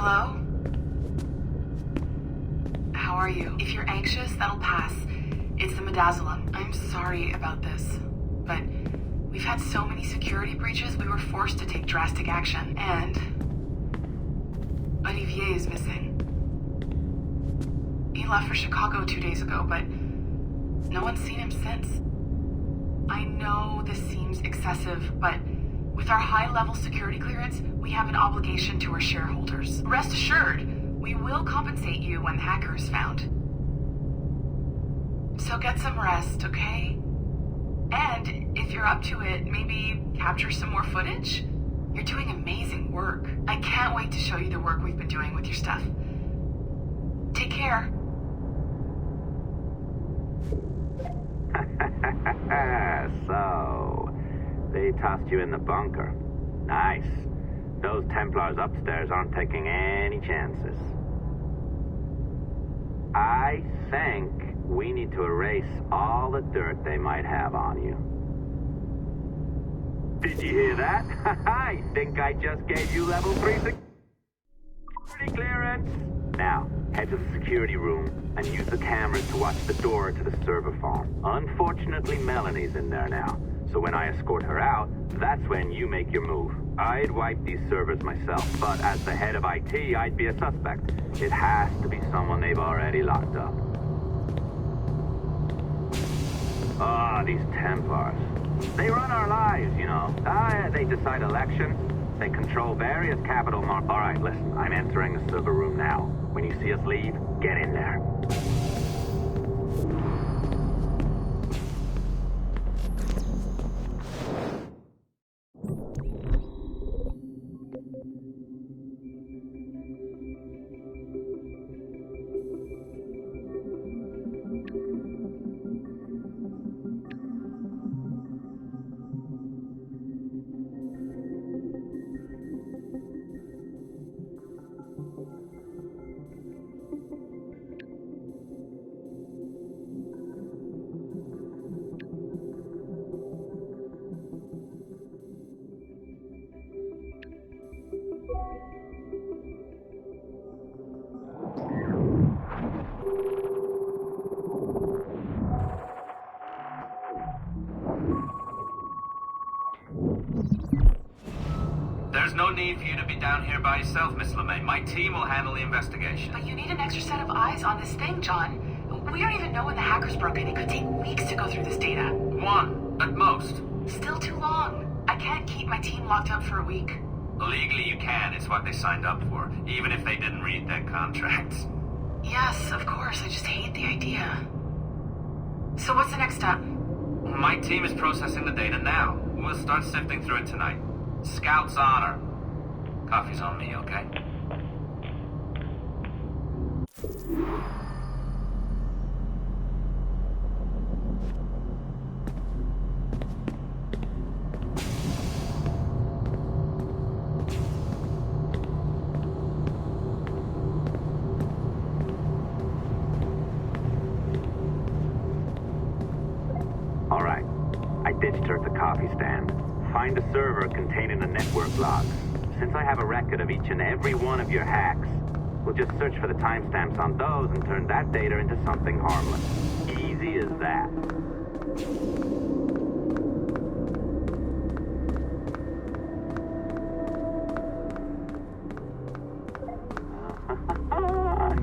Hello? How are you? If you're anxious, that'll pass. It's the midazolam. I'm sorry about this, but we've had so many security breaches, we were forced to take drastic action, and Olivier is missing. He left for Chicago 2 days ago, but no one's seen him since. I know this seems excessive, but with our high-level security clearance, we have an obligation to our shareholders. Rest assured, we will compensate you when the hacker is found. So get some rest, okay? And if you're up to it, maybe capture some more footage? You're doing amazing work. I can't wait to show you the work we've been doing with your stuff. Take care. So, they tossed you in the bunker. Nice. Those Templars upstairs aren't taking any chances. I think we need to erase all the dirt they might have on you. Did you hear that? I think I just gave you level 3 security clearance. Now, head to the security room and use the cameras to watch the door to the server farm. Unfortunately, Melanie's in there now, so when I escort her out, that's when you make your move. I'd wipe these servers myself, but as the head of IT, I'd be a suspect. It has to be someone they've already locked up. Ah, these Templars. They run our lives, you know. They decide elections. They control various capital markets. All right, listen, I'm entering the server room now. When you see us leave, get in there. There's no need for you to be down here by yourself, Miss LeMay. My team will handle the investigation. But you need an extra set of eyes on this thing, John. We don't even know when the hackers broke in. It could take weeks to go through this data. One, at most. Still too long. I can't keep my team locked up for a week. Legally you can. It's what they signed up for, even if they didn't read their contracts. Yes, of course. I just hate the idea. So what's the next step? My team is processing the data now. We'll start sifting through it tonight. Scout's honor. Coffee's on me, okay? All right. I ditched her at the coffee stand. Find a server containing the network logs. Since I have a record of each and every one of your hacks, we'll just search for the timestamps on those and turn that data into something harmless. Easy as that.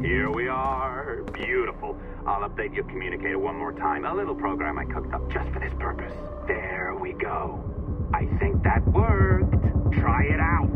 Here we are. Beautiful. I'll update your communicator one more time. A little program I cooked up just for this purpose. There we go. I think that worked. Try it out.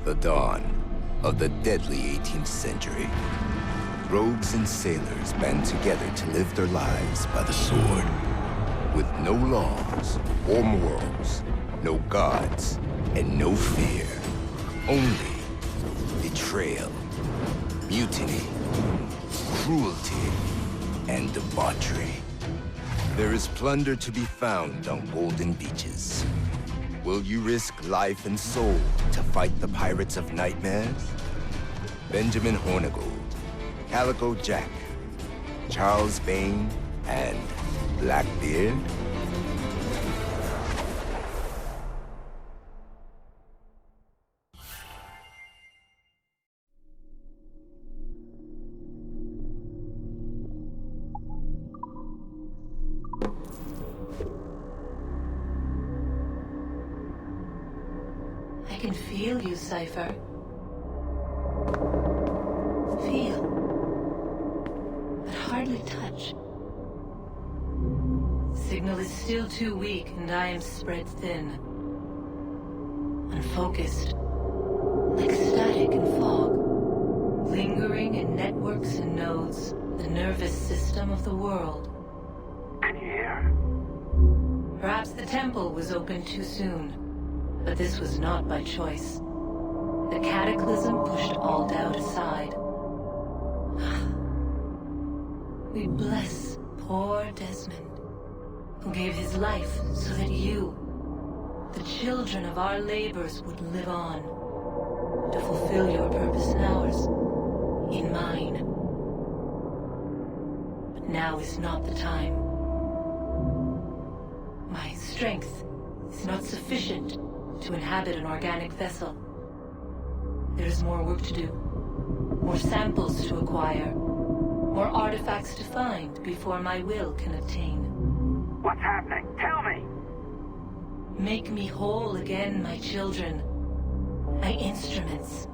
The dawn of the deadly 18th century. Rogues and sailors band together to live their lives by the sword. With no laws or morals, no gods, and no fear. Only betrayal, mutiny, cruelty, and debauchery. There is plunder to be found on golden beaches. Will you risk life and soul to fight the pirates of nightmares? Benjamin Hornigold, Calico Jack, Charles Bane, and Blackbeard? I can feel you, Cypher. Feel. But hardly touch. Signal is still too weak, and I am spread thin. Unfocused. Like static in fog. Lingering in networks and nodes. The nervous system of the world. Can you hear? Perhaps the temple was opened too soon. But this was not by choice. The cataclysm pushed all doubt aside. We bless poor Desmond, who gave his life so that you, the children of our labors, would live on, to fulfill your purpose in ours, in mine. But now is not the time. My strength is not sufficient to inhabit an organic vessel. There is more work to do, more samples to acquire, more artifacts to find before my will can obtain. What's happening? Tell me! Make me whole again, my children, my instruments.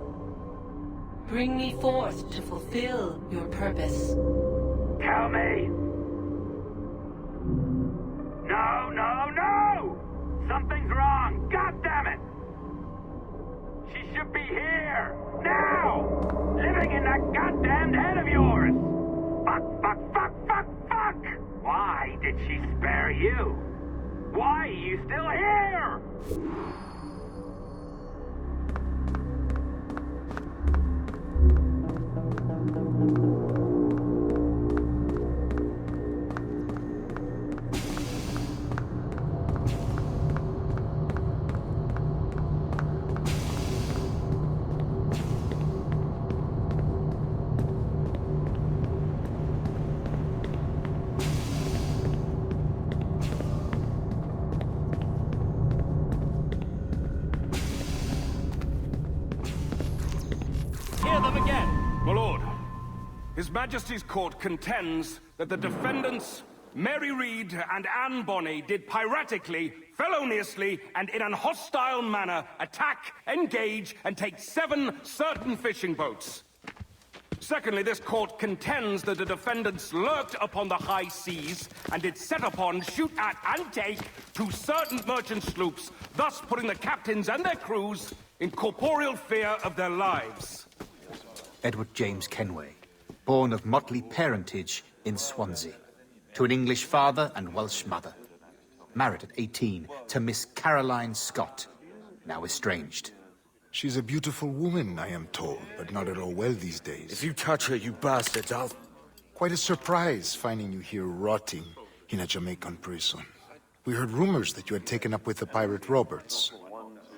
Bring me forth to fulfill your purpose. Tell me! No, no, no! Something's wrong! God damn it! She should be here! Now! Living in that goddamned head of yours! Fuck, fuck, fuck, fuck, fuck! Why did she spare you? Why are you still here? His Majesty's Court contends that the defendants, Mary Reed and Anne Bonny, did piratically, feloniously, and in an hostile manner attack, engage, and take 7 certain fishing boats. Secondly, this court contends that the defendants lurked upon the high seas and did set upon, shoot at, and take 2 certain merchant sloops, thus putting the captains and their crews in corporeal fear of their lives. Edward James Kenway, born of motley parentage in Swansea, to an English father and Welsh mother. Married at 18 to Miss Caroline Scott, now estranged. She's a beautiful woman, I am told, but not at all well these days. If you touch her, you bastards, I'll... Quite a surprise finding you here rotting in a Jamaican prison. We heard rumors that you had taken up with the pirate Roberts.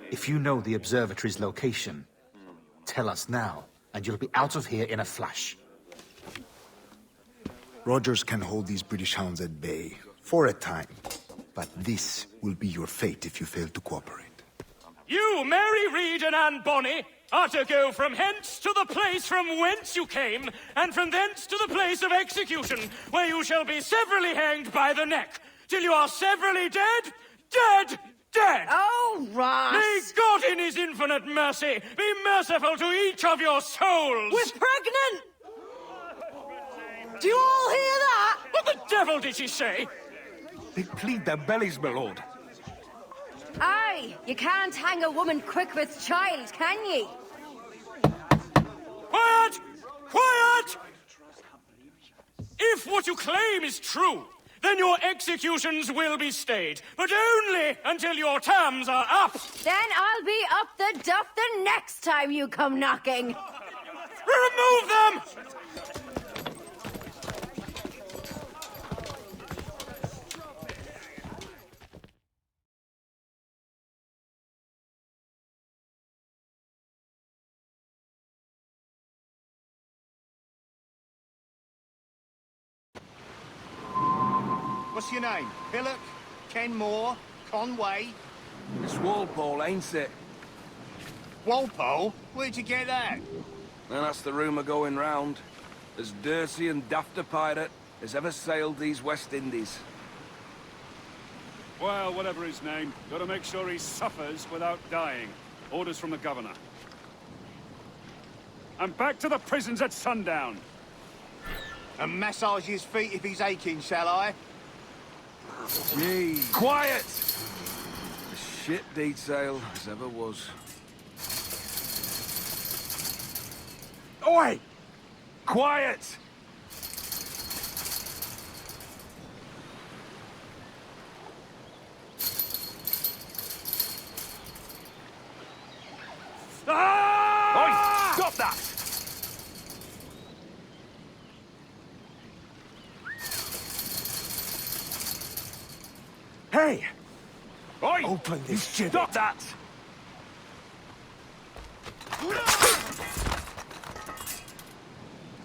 If you know the observatory's location, tell us now, and you'll be out of here in a flash. Rogers can hold these British hounds at bay, for a time. But this will be your fate if you fail to cooperate. You, Mary Reed and Anne Bonny, are to go from hence to the place from whence you came, and from thence to the place of execution, where you shall be severally hanged by the neck, till you are severally dead, dead, dead! Oh, Ross! May God in his infinite mercy be merciful to each of your souls! We're pregnant! Do you all hear that? What the devil did she say? They plead their bellies, my lord. Aye, you can't hang a woman quick with child, can ye? Quiet! Quiet! If what you claim is true, then your executions will be stayed, but only until your terms are up. Then I'll be up the duff the next time you come knocking. Remove them! What's your name? Pillock? Kenmore? Conway? It's Walpole, ain't it? Walpole? Where'd you get that? And that's the rumour going round. As dirty and daft a pirate as ever sailed these West Indies. Well, whatever his name, gotta make sure he suffers without dying. Orders from the governor. And back to the prisons at sundown. And massage his feet if he's aching, shall I? Gee, quiet! A shit detail as ever was. Oi! Quiet! Ah! Oi! Stop that! Hey! Oi! Open this shit. Stop that!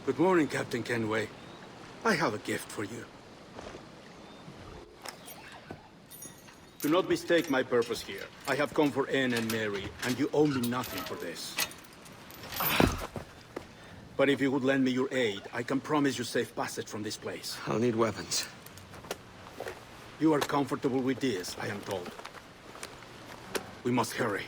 Good morning, Captain Kenway. I have a gift for you. Do not mistake my purpose here. I have come for Anne and Mary, and you owe me nothing for this. But if you would lend me your aid, I can promise you safe passage from this place. I'll need weapons. You are comfortable with this, I am told. We must hurry.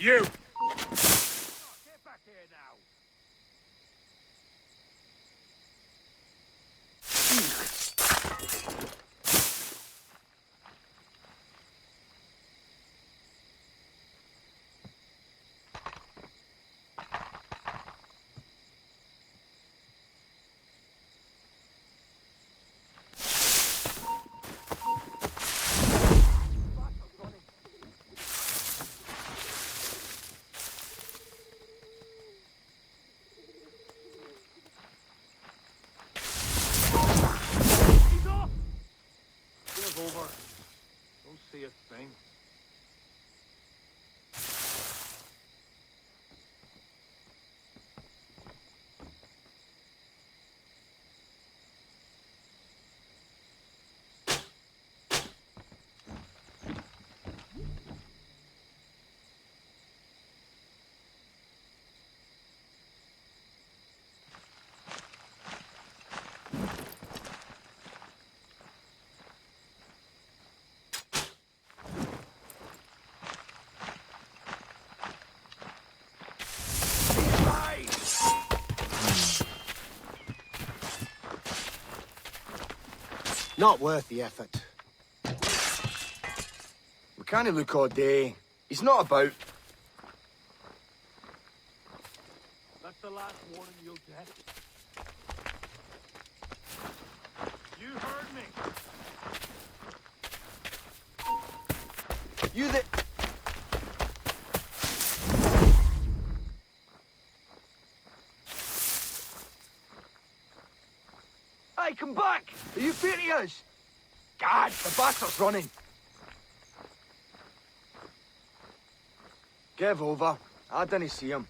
You! Get back here now! Over. Don't see a thing. Not worth the effort. We can't look all day. He's not about. That's the last warning you'll get. You heard me. You the... Hey, come back! Are you furious? God, the bastard's running. Give over. I didn't see him.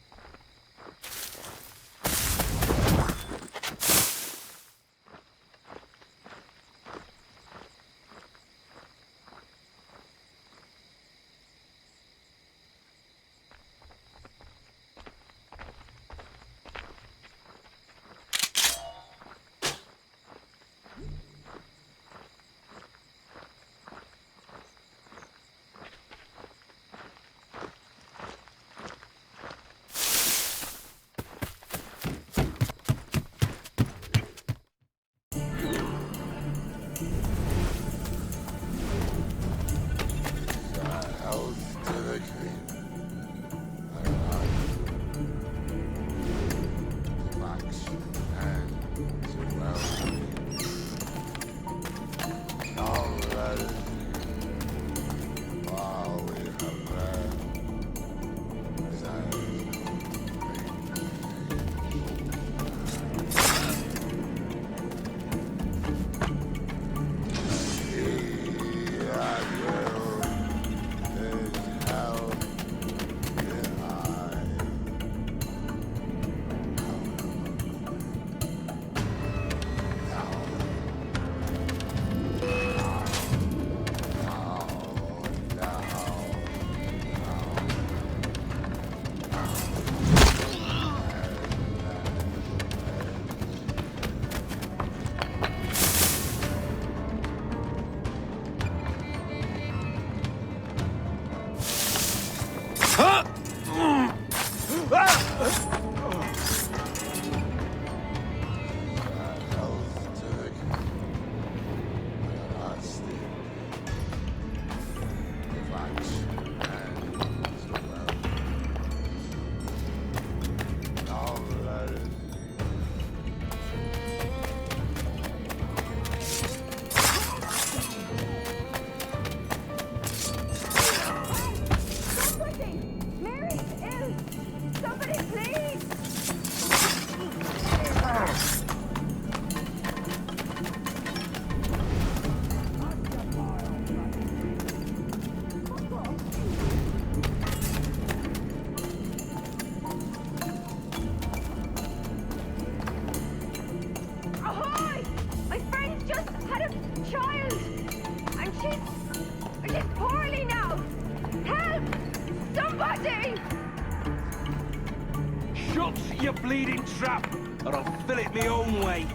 your bleeding trap, or I'll fill it my own way.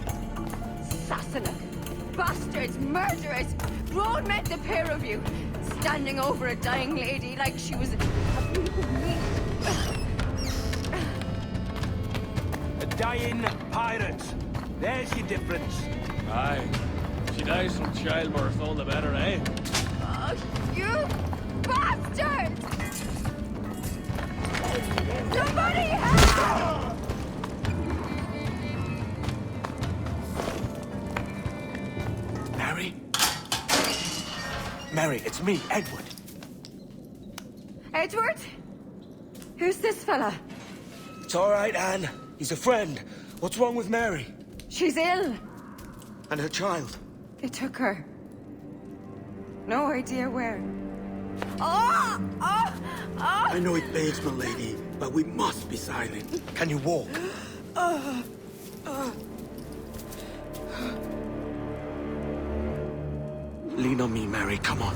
Sassenach! Bastards! Murderers! Road met the pair of you, standing over a dying lady like she was a piece of meat. A dying pirate. There's your difference. Aye. She dies from childbirth, all the better, eh? Oh, you bastards! Somebody help! Mary? Mary, it's me, Edward. Edward? Who's this fella? It's all right, Anne. He's a friend. What's wrong with Mary? She's ill. And her child? They took her. No idea where. Oh! Oh! Oh! I know it begs, my lady, but we must be silent. Can you walk? Lean on me, Mary. Come on.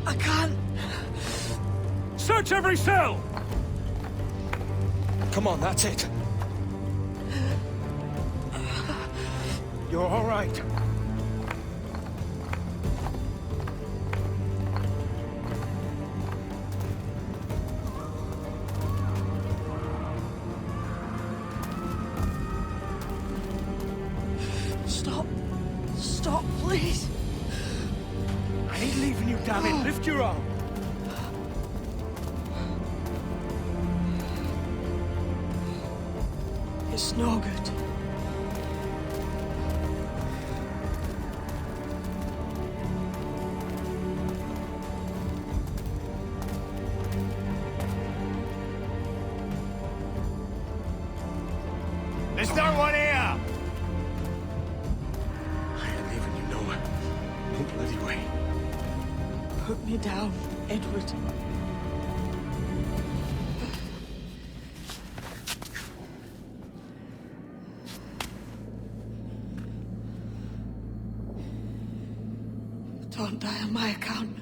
I can't. Search every cell! Come on, that's it. You're all right. Stop. Stop, please. I ain't leaving you, damn it. Lift your arm. It's no good. There's no one here! I ain't leaving you nowhere. No bloody way. Put me down, Edward. Don't die on my account.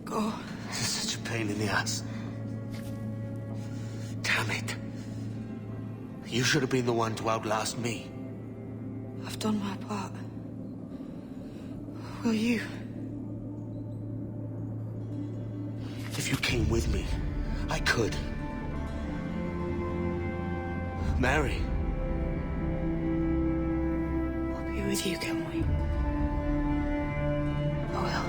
Go. This is such a pain in the ass. Damn it. You should have been the one to outlast me. I've done my part. Will you? If you came with me, I could. Mary. I'll be with you, Kenway. I will.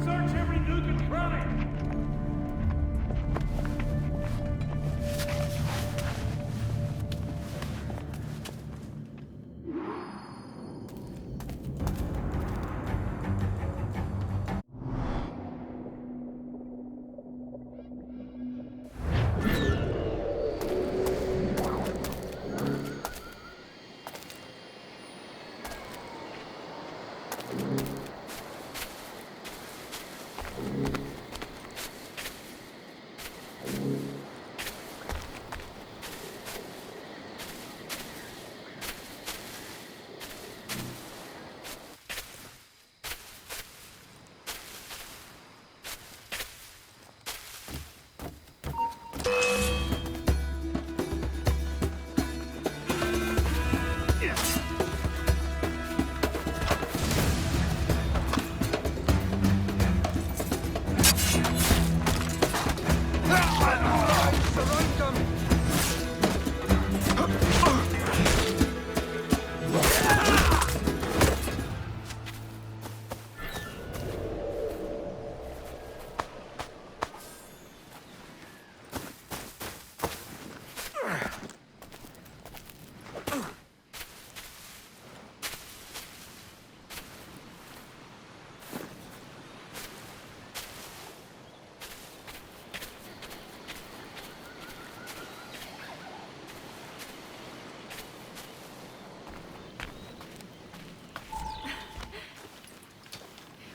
Search every nook and cranny!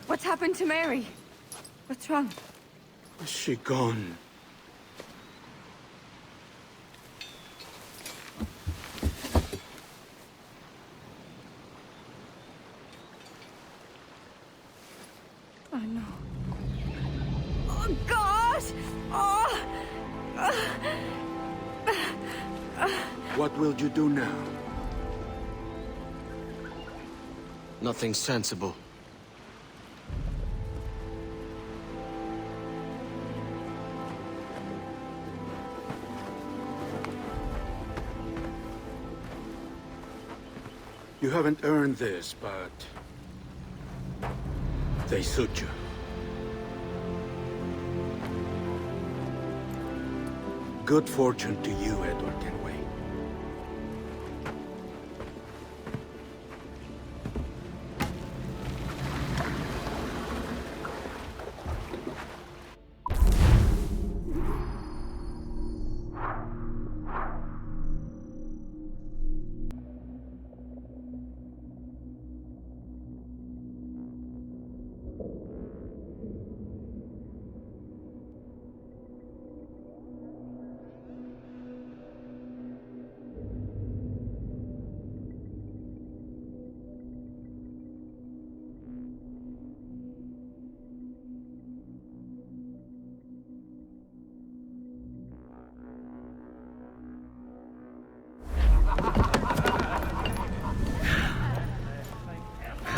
What's happened to Mary? What's wrong? Is she gone? Oh no. Oh God! Oh! What will you do now? Nothing sensible. You haven't earned this, but they suit you. Good fortune to you, Edward Kenway.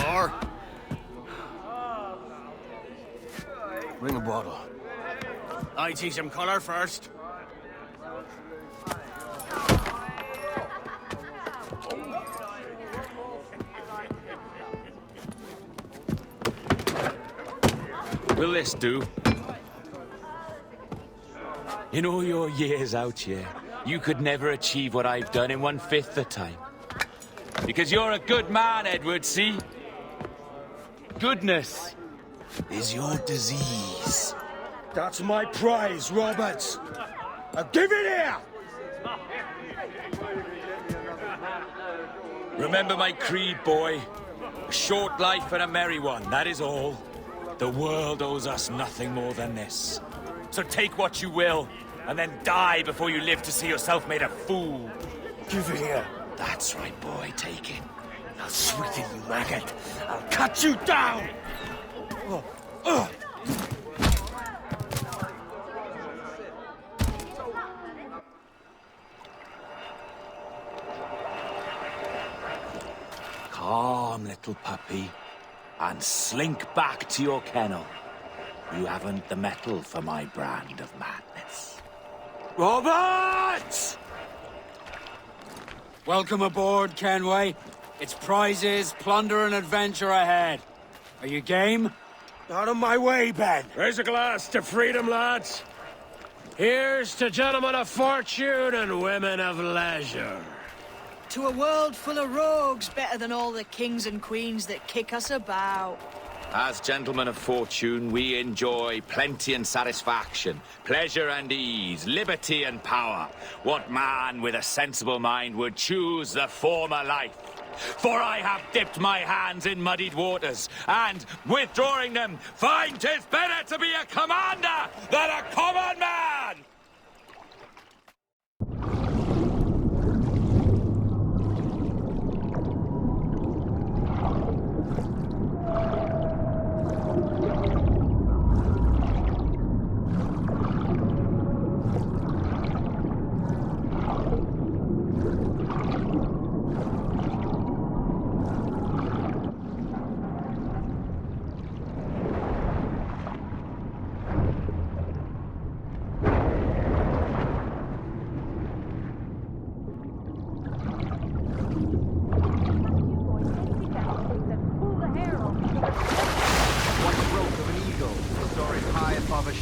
More? Bring a bottle. I teach him color first. Will this do? In all your years out here, you could never achieve what I've done in 1/5 the time. Because you're a good man, Edward, see? Goodness is your disease. That's my prize, Roberts. Now give it here! Remember my creed, boy. A short life and a merry one, that is all. The world owes us nothing more than this. So take what you will, and then die before you live to see yourself made a fool. Give it here. That's right, boy, take it. I'll sweeten you, maggot. I'll cut you down! Calm, little puppy, and slink back to your kennel. You haven't the mettle for my brand of madness. Roberts! Welcome aboard, Kenway. It's prizes, plunder, and adventure ahead. Are you game? Out of my way, Ben. Raise a glass to freedom, lads. Here's to gentlemen of fortune and women of leisure. To a world full of rogues, better than all the kings and queens that kick us about. As gentlemen of fortune, we enjoy plenty and satisfaction, pleasure and ease, liberty and power. What man with a sensible mind would choose the former life? For I have dipped my hands in muddied waters, and, withdrawing them, find 'tis better to be a commander than a common man!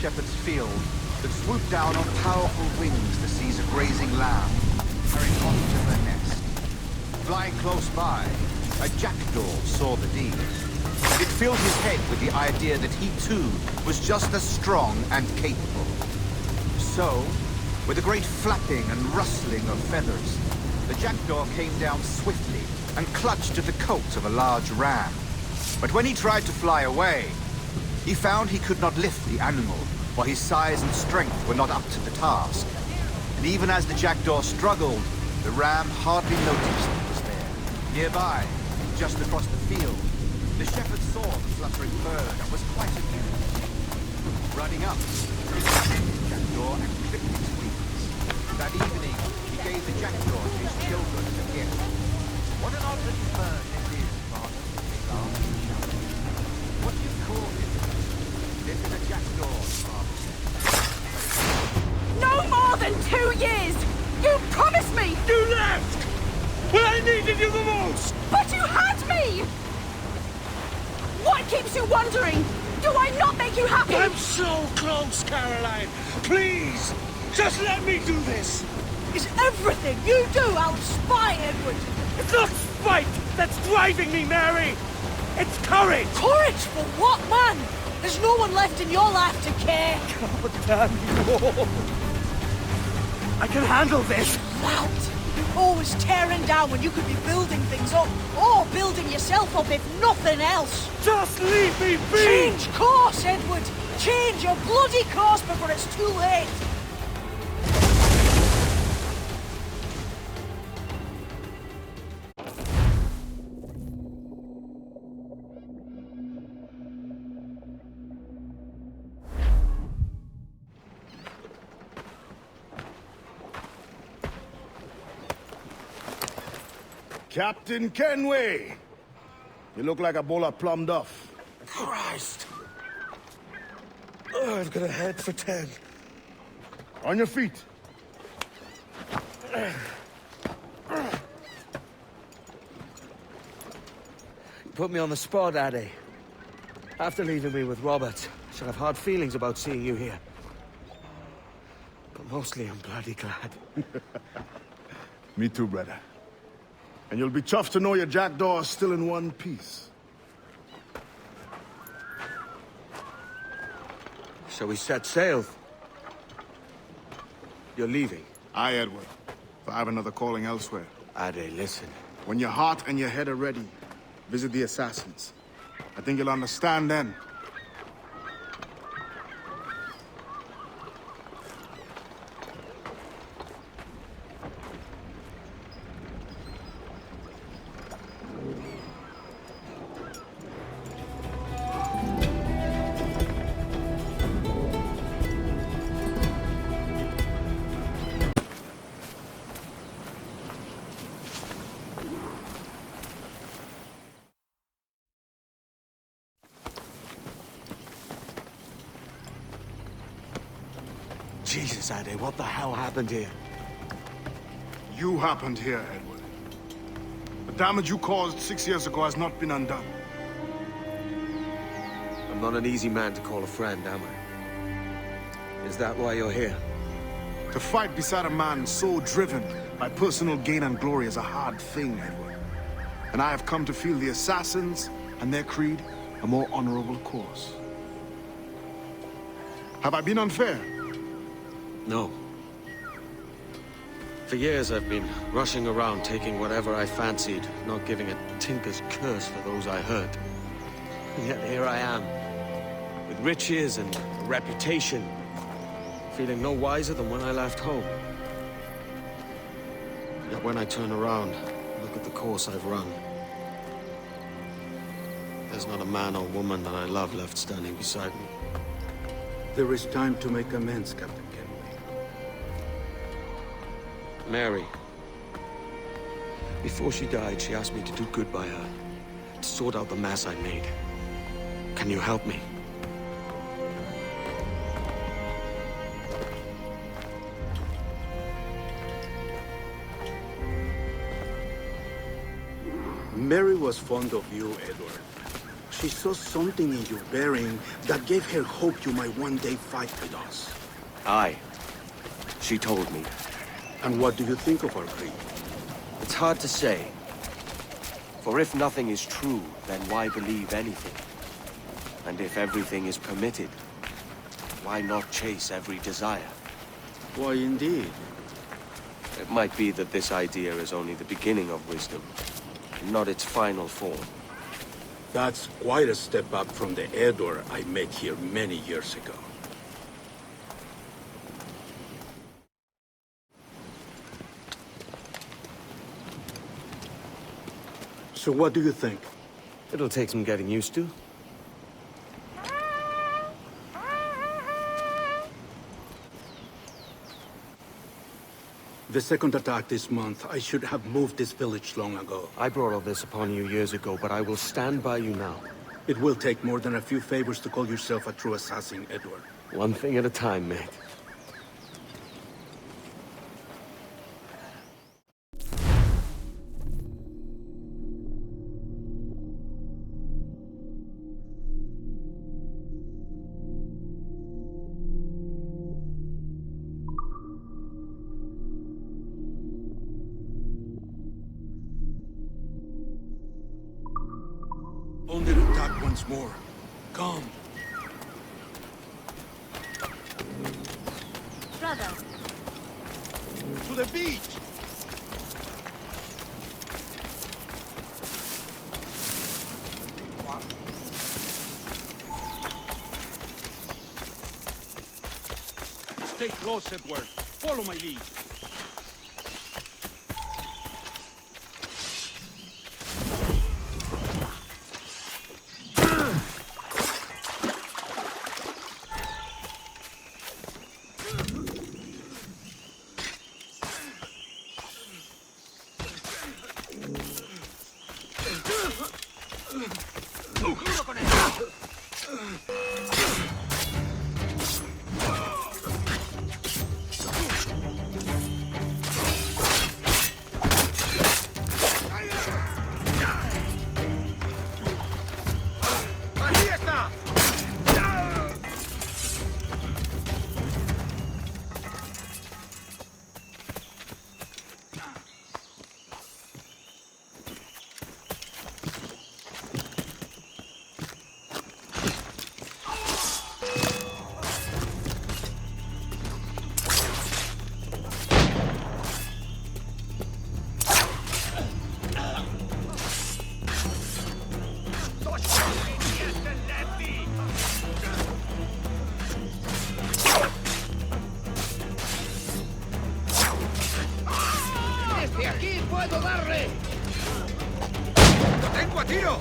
shepherd's field that swoop down on powerful wings to seize a grazing lamb, carrying on to her nest. Flying close by, a jackdaw saw the deed. It filled his head with the idea that he too was just as strong and capable. So, with a great flapping and rustling of feathers, the jackdaw came down swiftly and clutched at the coat of a large ram. But when he tried to fly away, he found he could not lift the animal, for his size and strength were not up to the task. And even as the jackdaw struggled, the ram hardly noticed it was there. Nearby, just across the field, the shepherd saw the fluttering bird and was quite amused. Running up, he captured the jackdaw and clipped its wings. That evening, he gave the jackdaw to his children as a gift. What an odd little bird this is, Father, they laughed and shouted. What do you call it? This is a jackdaw, Father said. No more than 2 years! You promised me! You left! When I needed you the most! But you had me! What keeps you wondering? Do I not make you happy? I'm so close, Caroline! Please! Just let me do this! Is everything you do out spy, Edward? It's not spite that's driving me, Mary! It's courage! Courage for what, man? There's no one left in your life to care. God damn you all! I can handle this! Loud! You're always tearing down when you could be building things up, or building yourself up if nothing else. Just leave me be! Change course, Edward! Change your bloody course before it's too late! Captain Kenway! You look like a bowl of plum duff. Christ! Oh, I've got a head for 10. On your feet. You put me on the spot, Addy. After leaving me with Robert, I shall have hard feelings about seeing you here. But mostly I'm bloody glad. Me too, brother. And you'll be chuffed to know your jackdaw is still in one piece. Shall we set sail? You're leaving? Aye, Edward. If I have another calling elsewhere. Ade, listen. When your heart and your head are ready, visit the assassins. I think you'll understand then. Jesus, Ade, what the hell happened here? You happened here, Edward. The damage you caused 6 years ago has not been undone. I'm not an easy man to call a friend, am I? Is that why you're here? To fight beside a man so driven by personal gain and glory is a hard thing, Edward. And I have come to feel the assassins and their creed a more honorable course. Have I been unfair? No. For years I've been rushing around, taking whatever I fancied, not giving a tinker's curse for those I hurt. And yet here I am, with riches and a reputation, feeling no wiser than when I left home. Yet when I turn around, look at the course I've run. There's not a man or woman that I love left standing beside me. There is time to make amends, Captain Kenway. Mary. Before she died, she asked me to do good by her, to sort out the mess I made. Can you help me? Mary was fond of you, Edward. She saw something in your bearing that gave her hope you might one day fight with us. Aye. She told me. And what do you think of our creed? It's hard to say. For if nothing is true, then why believe anything? And if everything is permitted, why not chase every desire? Why, indeed. It might be that this idea is only the beginning of wisdom, not its final form. That's quite a step up from the Edward I met here many years ago. So what do you think? It'll take some getting used to. The second attack this month, I should have moved this village long ago. I brought all this upon you years ago, but I will stand by you now. It will take more than a few favors to call yourself a true assassin, Edward. One thing at a time, mate. Only to attack once more. Come. Brother. To the beach! Stay close, Edward. Follow my lead. ¡Desde aquí puedo darle! ¡Lo tengo a tiro!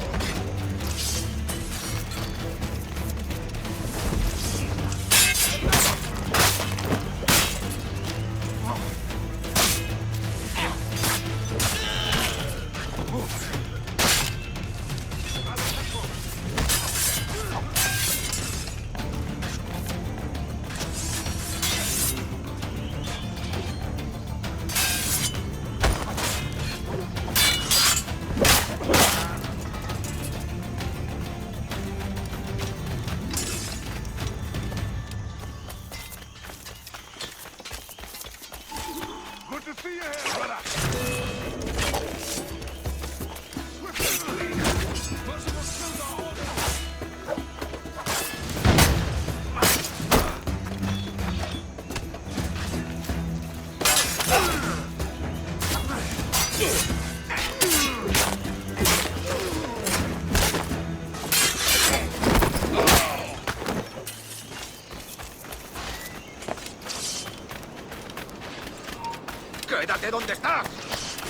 ¡Quédate donde estás!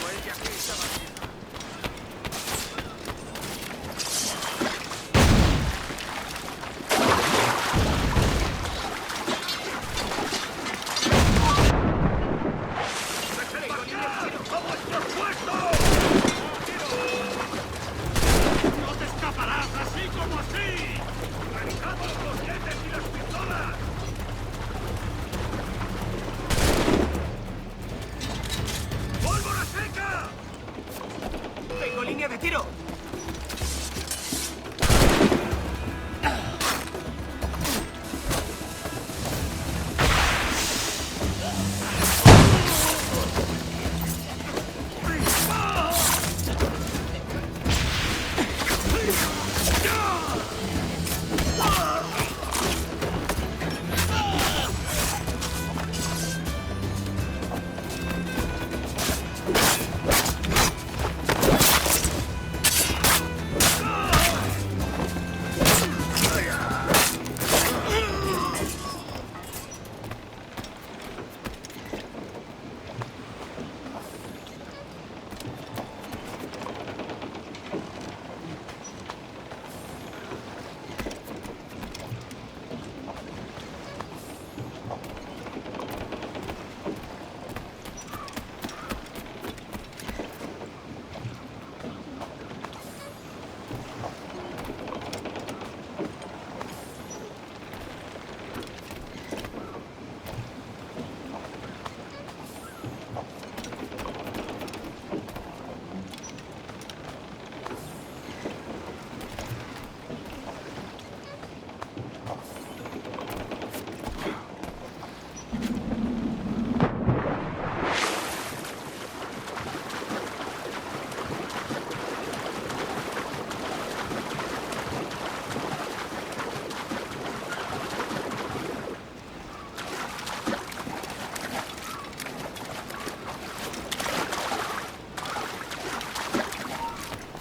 Vuelve aquí, chaval.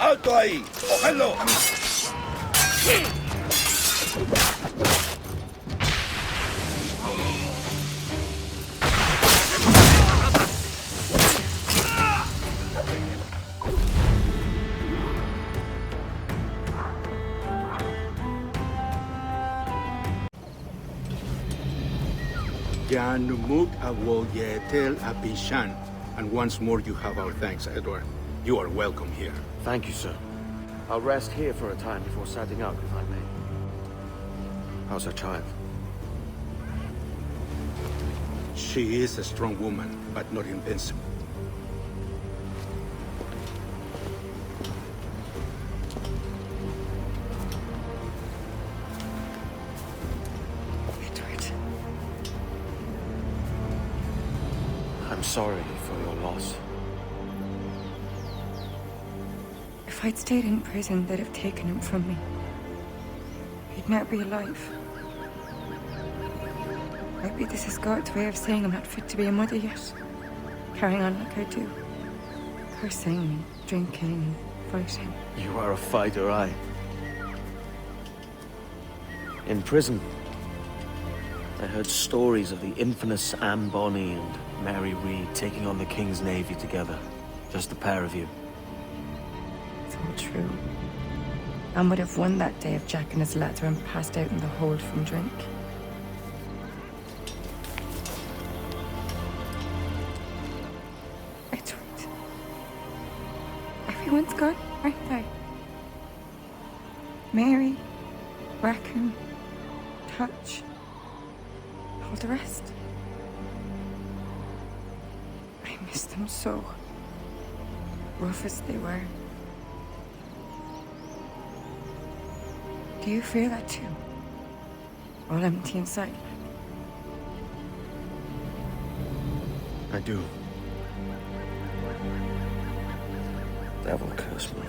¡Alto ahí! ¡Cógenlo! Janumut Awoyetel Abishan. And once more you have our thanks, Edward. You are welcome here. Thank you, sir. I'll rest here for a time before setting out, if I may. How's her child? She is a strong woman, but not invincible. I'm sorry for your loss. If I'd stayed in prison, they'd have taken him from me. He'd never be alive. Maybe this is God's way of saying I'm not fit to be a mother yet. Carrying on like I do. Cursing, drinking, fighting. You are a fighter, aye. In prison, I heard stories of the infamous Anne Bonny and Mary Reed taking on the King's Navy together. Just the pair of you. It's all true. Anne would have won that day if Jack and his lads weren't passed out in the hold from drink. Edward. Everyone's gone, aren't they? Mary, Raccoon, Touch, all the rest. I miss them so. Rough as they were. Do you feel that too? All empty inside? I do. Devil curse me.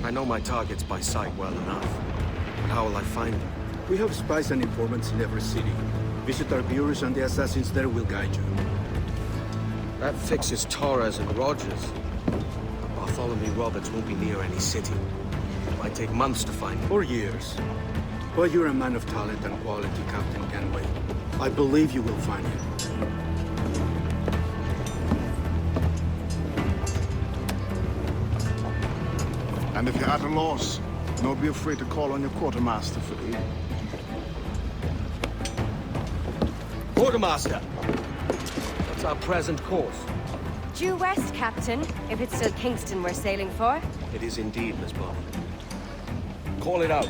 I know my targets by sight well enough. But how will I find them? We have spies and informants in every city. Visit our bureaus and the assassins there will guide you. That fixes Torres and Rogers. But Bartholomew Roberts won't be near any city. It might take months to find him. Or years. But you're a man of talent and quality, Captain Kenway. I believe you will find him. And if you're at a loss, don't be afraid to call on your quartermaster for aid. Quartermaster! What's our present course? Due west, Captain, if it's still Kingston we're sailing for. It is indeed, Miss Bonny. Call it out.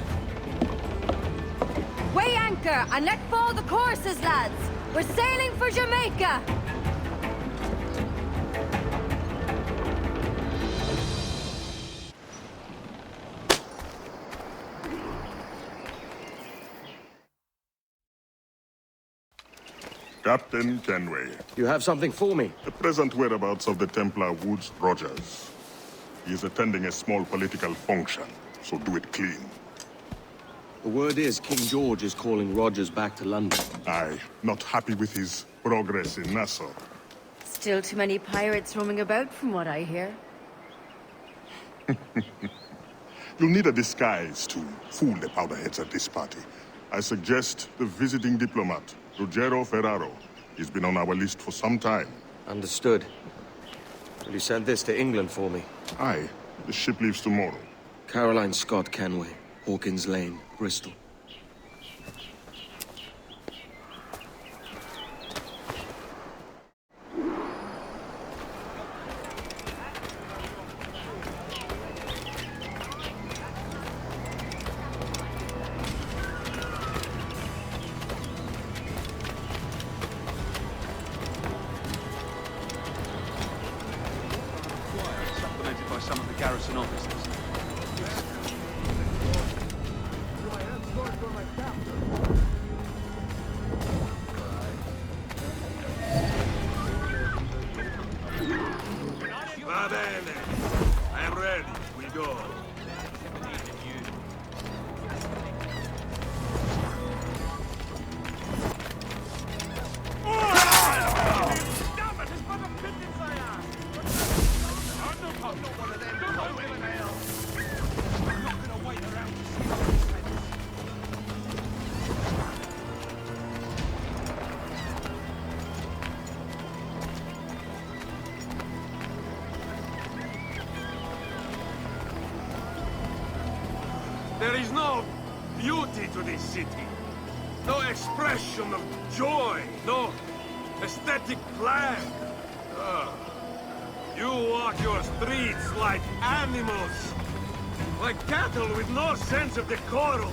Weigh anchor and let fall the courses, lads! We're sailing for Jamaica! Captain Kenway. You have something for me? The present whereabouts of the Templar Woods Rogers. He is attending a small political function, so do it clean. The word is King George is calling Rogers back to London. Aye, not happy with his progress in Nassau. Still too many pirates roaming about from what I hear. You'll need a disguise to fool the powderheads at this party. I suggest the visiting diplomat, Ruggiero Ferraro. He's been on our list for some time. Understood. Will you send this to England for me? Aye. The ship leaves tomorrow. Caroline Scott Kenway, Hawkins Lane, Bristol. Supplemented by some of the garrison officers. Va bene. I am ready. We go. There is no beauty to this city. No expression of joy. No aesthetic plan. You walk your streets like animals. Like cattle with no sense of decorum.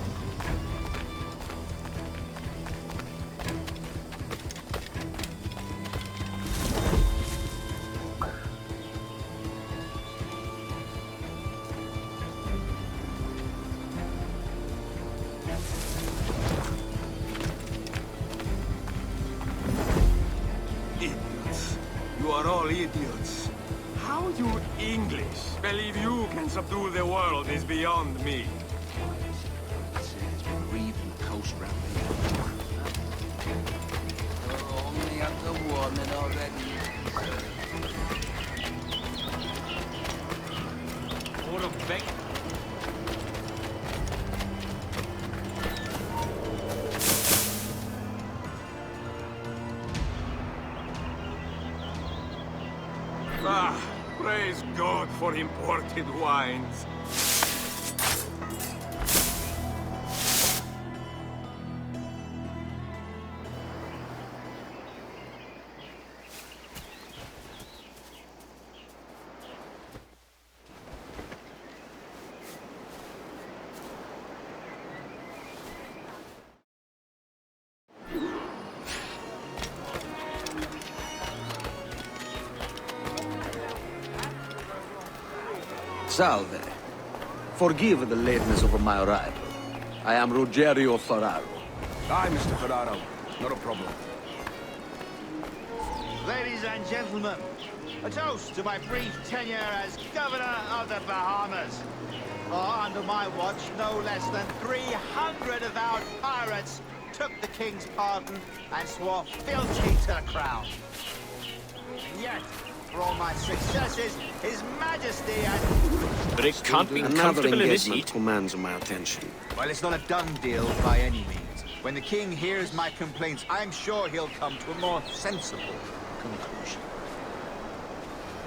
Idiots. You are all idiots. How you English believe you can subdue the world is beyond me. Reeving the coast round here. Only up the woman already. What a bait. Ah, praise God for imported wines. Salve. Forgive the lateness of my arrival. I am Rogerio Ferraro. Hi, Mr. Ferraro. Not a problem. Ladies and gentlemen, a toast to my brief tenure as Governor of the Bahamas. Under my watch, no less than 300 avowed pirates took the King's pardon and swore fealty to the crown. And yet, for all my successes, His Majesty and... But it can't be comfortable in this heat. Commands my attention. Well, it's not a done deal by any means. When the King hears my complaints, I'm sure he'll come to a more sensible conclusion.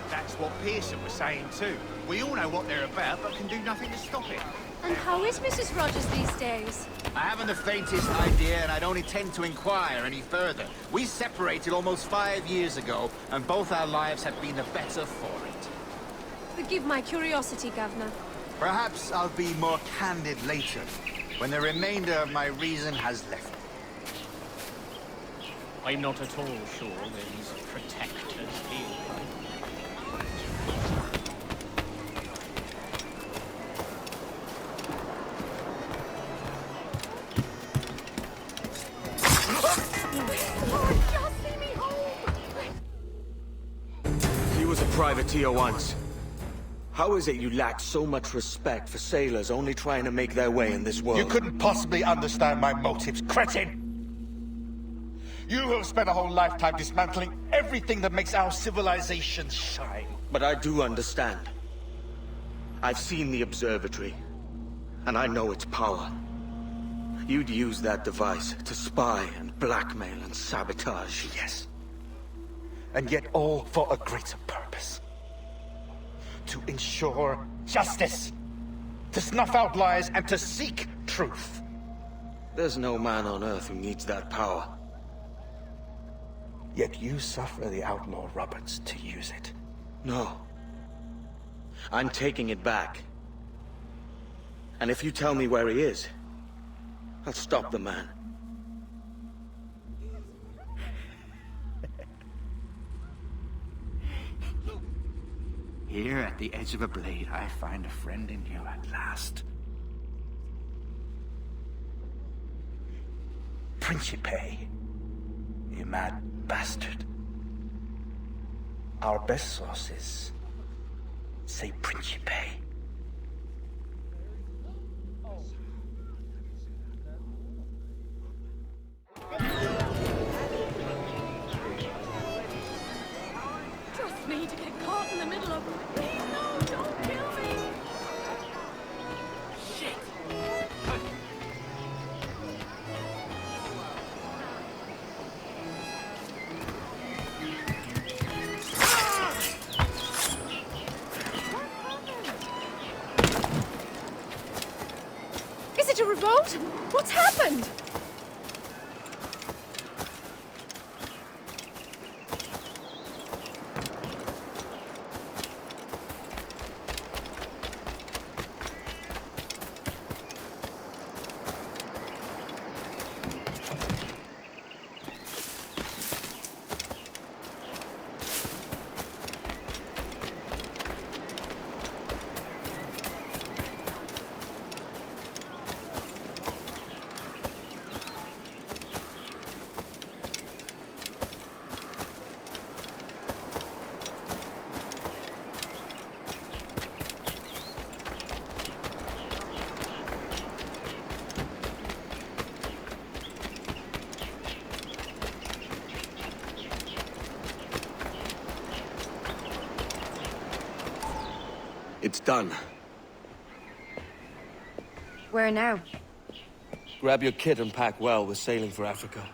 That's what Pearson was saying too. We all know what they're about, but can do nothing to stop it. And how is Mrs. Rogers these days? I haven't the faintest idea, and I don't intend to inquire any further. We separated almost 5 years ago, and both our lives have been the better for it. Forgive my curiosity, Governor. Perhaps I'll be more candid later, when the remainder of my reason has left me. I'm not at all sure where these protectors feel. He was a privateer once. How is it you lack so much respect for sailors only trying to make their way in this world? You couldn't possibly understand my motives, cretin! You have spent a whole lifetime dismantling everything that makes our civilization shine. But I do understand. I've seen the observatory, and I know its power. You'd use that device to spy and blackmail and sabotage. Yes. And yet all for a greater purpose. To ensure justice. To snuff out lies and to seek truth. There's no man on Earth who needs that power. Yet you suffer the outlaw Roberts to use it. No. I'm taking it back. And if you tell me where he is, I'll stop the man. Here at the edge of a blade, I find a friend in you at last. Principe, you mad bastard. Our best sources say Principe. Trust me to get caught in the middle of... Please, no, don't kill me! Shit! boat? What's happened? It's done. Where now? Grab your kit and pack well. We're sailing for Africa.